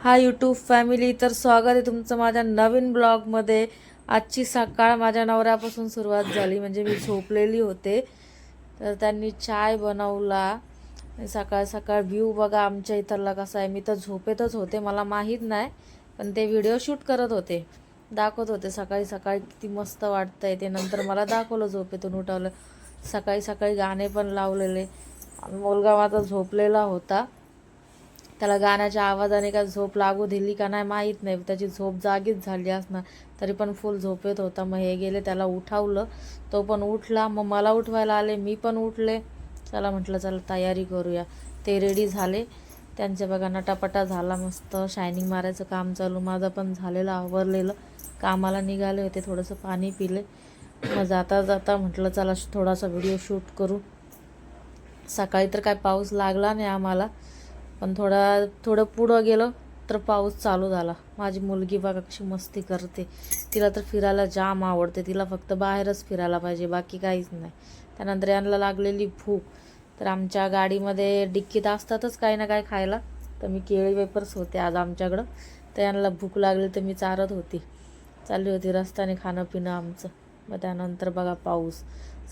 हा YouTube family, तर स्वागत आहे तुमचं माझ्या नवीन ब्लॉगमध्ये। आजची सकाळ माझ्या नवऱ्यापासून सुरुवात झाली, म्हणजे मी झोपलेली होते तर त्यांनी चाय बनवला। सकाळ सकाळ व्ह्यू बघा आमच्या इथला कसा आहे। मी तर झोपेतच होते, मला माहीत नाही, पण ते व्हिडिओ शूट करत होते, दाखवत होते सकाळी सकाळी किती मस्त वाटतंय ते। नंतर मला दाखवलं, झोपेतून उठवलं, सकाळी सकाळी गाणे पण लावलेले। मुलगा माझा झोपलेला होता, त्याला गाण्याच्या आवाजाने काय झोप लागू दिली का नाही माहीत नाही, त्याची झोप जागीच झाली असणार, तरी पण फुल झोपेत होता। मग हे गेले, त्याला उठावलं, तो पण उठला, मग मला उठवायला आले, मी पण उठले। चला म्हटलं चला तयारी करूया, ते रेडी झाले। त्यांचे बघा नटापटा झाला, मस्त शायनिंग मारायचं काम चालू, माझं पण झालेलं आवरलेलं। कामाला निघाले होते, थोडंसं पाणी पिले, मग जाता जाता म्हटलं चला थोडासा व्हिडिओ शूट करू। सकाळी तर काय पाऊस लागला नाही आम्हाला, पण थोडं पुढं गेलं तर पाऊस चालू झाला। माझी मुलगी बघा कशी मस्ती करते, तिला तर फिरायला जाम आवडते, तिला फक्त बाहेरच फिरायला पाहिजे, बाकी काहीच नाही। त्यानंतर यांना लागलेली भूक, तर आमच्या गाडीमध्ये डिक्कीत असतातच काही ना काही खायला, तर मी केळी वेपर्स होते आज आमच्याकडं, तर यांना भूक लागली तर मी चारत होती, चालली होती रस्त्याने खाणं पिणं आमचं। मग त्यानंतर बघा पाऊस,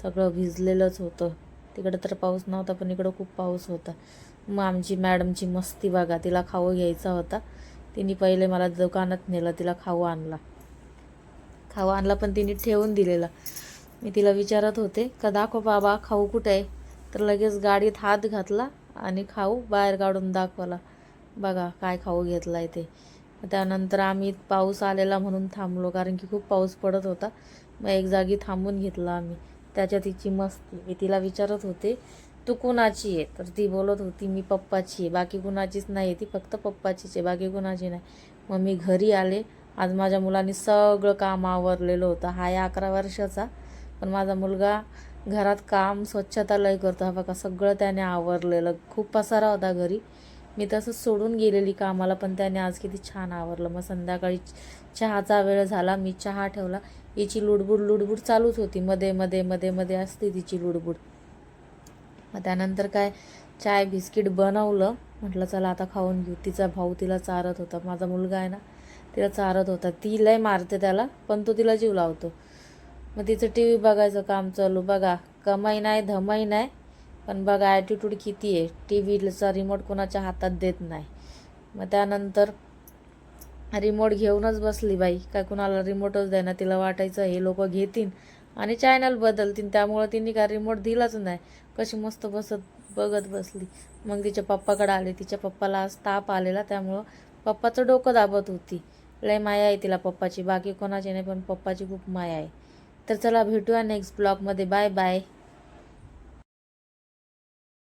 सगळं भिजलेलंच होतं। तिकडं तर पाऊस नव्हता, पण इकडं खूप पाऊस होता। मग आमची मॅडमची मस्ती बघा, तिला खाऊ घ्यायचा होता, तिने पहिले मला दुकानात नेलं, तिला खाऊ आणला, पण तिने ठेवून दिलेला। मी तिला विचारत होते का दाखव बाबा खाऊ कुठे आहे, तर लगेच गाडीत हात घातला आणि खाऊ बाहेर काढून दाखवला। बघा काय खाऊ घेतला आहे ते। त्यानंतर आम्ही पाऊस आलेला म्हणून थांबलो, कारण की खूप पाऊस पडत होता, मग एक जागी थांबून घेतला आम्ही। त्याच्या तिची मस्ती, मी तिला विचारत होते तू कुणाची आहे, तर ती बोलत होती मी पप्पाची आहे, बाकी कुणाचीच नाही, ती फक्त पप्पाचीच आहे, बाकी कुणाची नाही। मग मी घरी आले, आज माझ्या मुलांनी सगळं काम आवरलेलं होतं। हा आहे 11 वर्षाचा, पण माझा मुलगा घरात काम स्वच्छता लय करतो, हा बघा सगळं त्याने आवरलेलं। खूप पसारा होता घरी, मी तसंच सोडून गेलेली कामाला, पण त्याने आज किती छान आवरलं। मग संध्याकाळी चहाचा वेळ झाला, मी चहा ठेवला, हिची लुडबुड चालूच होती, मध्ये मध्ये मध्ये मध्ये असते तिची लुडबुड। मग त्यानंतर काय चाय बिस्किट बनवलं, म्हटलं चला आता खाऊन घेऊ। तिचा भाऊ तिला चारत होता, माझा मुलगा आहे ना, तिला चारत होता, ती लय मारते त्याला, पण तो तिला जीव लावतो। मग तिचं टी व्ही बघायचं काम चालू, बघा कमाई नाही धमाई नाही, पण बघा ॲटिट्यूड किती आहे, टी व्हीचा रिमोट कोणाच्या हातात देत नाही। मग त्यानंतर रिमोट घेऊनच बसली बाई, काय कुणाला रिमोटच द्यायना, तिला वाटायचं हे लोक घेतील आणि चॅनल बदलतील, त्यामुळं तिने काय रिमोट दिलाच नाही, कशी मस्त बघत बसली। मग तिच्या पप्पाकडे आले, तिच्या पप्पाला आज ताप आलेला, त्यामुळं पप्पाचं डोकं दाबत होती। लय माया आहे तिला पप्पाची, बाकी कोणाची नाही, पण पप्पाची खूप माया आहे। तर चला भेटूया नेक्स्ट ब्लॉगमध्ये, बाय बाय।